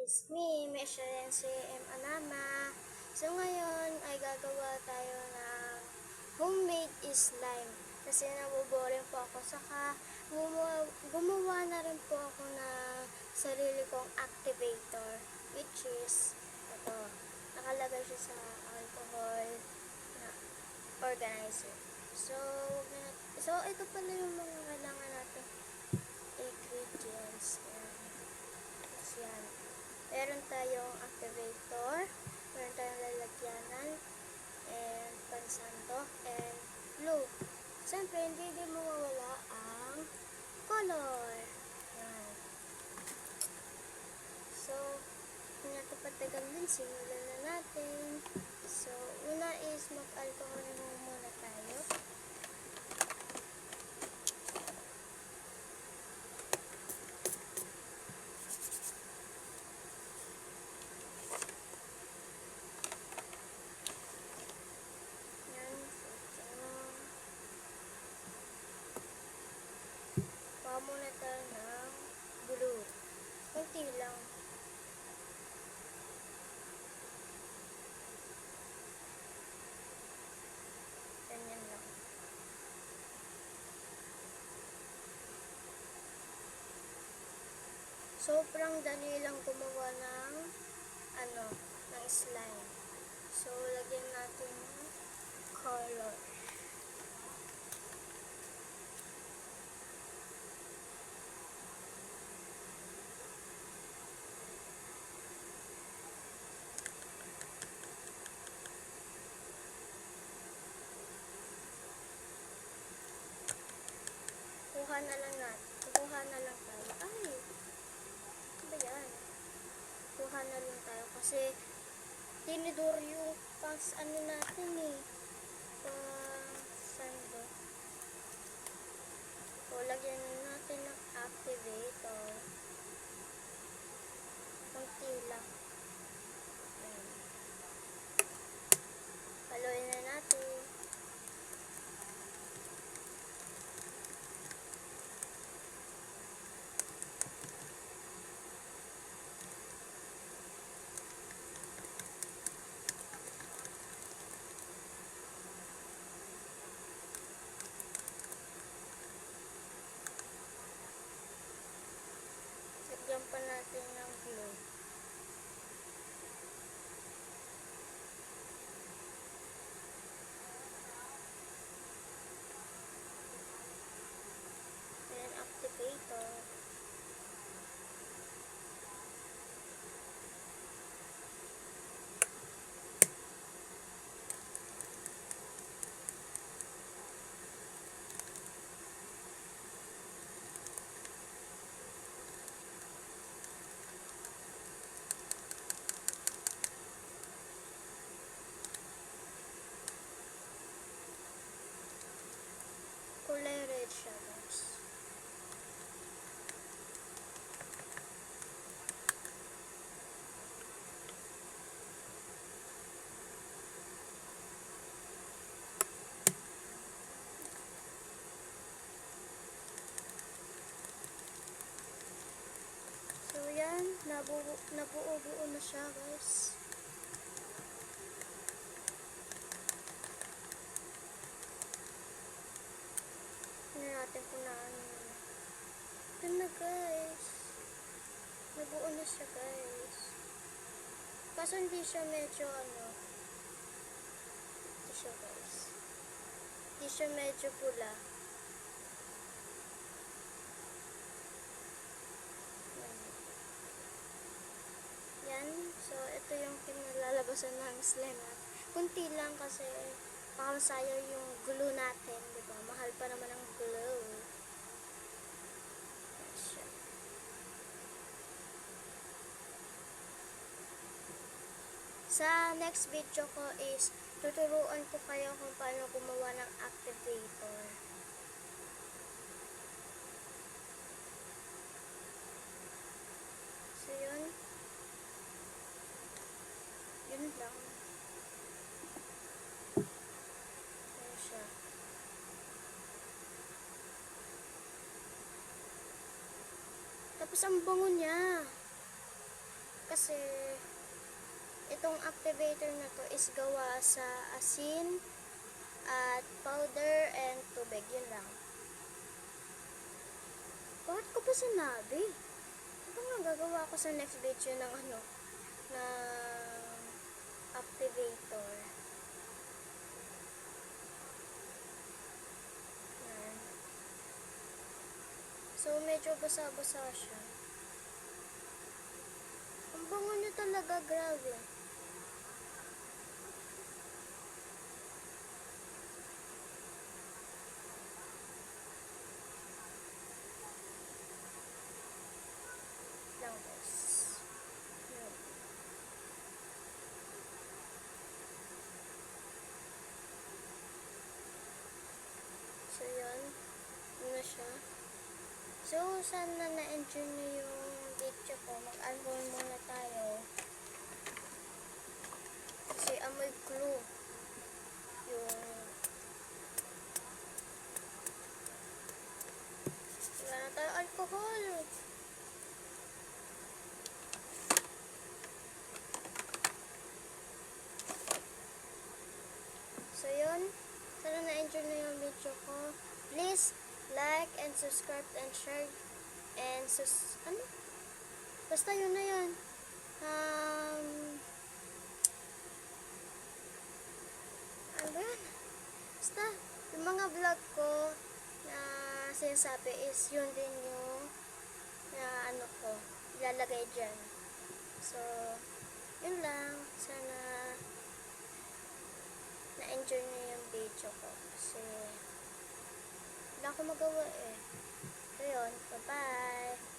is me, Mesharense M. Anama. So ngayon ay gagawa tayo ng homemade slime. Kasi naboboring po ako. Saka gumawa na rin po ako ng sarili kong activator. Which is, ito. Nakalagay siya sa alcohol na organizer. So ito pala yung mga kailangan natin ingredients. Yan. Meron tayong activator, meron tayong lalagyanan, and pansandok, and glue. Siyempre, hindi din mawawala ang color. Yan. So, hindi natin patagal din, simulan na natin. So, una is mag-alcohol muna tayo. Muna tayo ng glue. Kunti lang. Ganyan lang. Sobrang dali lang gumawa ng ng slime. So, lagyan natin ng color. Kuha na lang tayo. Ay! Ano ba yan? Kuha na lang tayo kasi tinidor yung natin eh. Sando. So, lagyan natin ng activator. Kunti lang. Ayan. Haluin na natin. Lagyan pa natin ng glue. Then, activator. Kulay red siya, guys. So, yan. Nabuo-buo na siya, guys. Tingnan natin kung naano na. Ito na, guys. Nabuo na siya, guys. Kaso hindi siya medyo Ito siya, guys. Hindi siya medyo pula. Yan. So, ito yung pinalalabasan ng slime. Kunti lang kasi baka masayang yung glue natin, diba? Mahal pa naman ang glue. Yan siya. Sa next video ko is tuturuan ko kayo kung paano gumawa ng activator. So, yun. Yun lang. Yan siya. Tapos ang bango niya. Kasi itong activator na to is gawa sa asin at powder and tubig. Yun lang. Bakit ko pa sinabi? Ito nga gagawa ko sa next video ng ng activator. Yan. So, medyo basa-basa siya. Ang bango niya talaga, grabe. Lang guys. Yan. So, yun. Yun na siya. So, sana na-enjoy niyo yung video ko. Mag-unroll muna tayo. Kasi amoy glue. Yung wala na tayo alcohol. So, yun. Sana na-enjoy niyo yung video ko. Please, like and subscribe and share. And basta yun na yun. Ano ba yan? Basta, yung mga vlog ko na sinasabi is yun din yung na ilalagay dyan. So, yun lang. Sana na-enjoy niyo yung video ko. Kasi, wala akong magawa eh. So, yun. Bye-bye!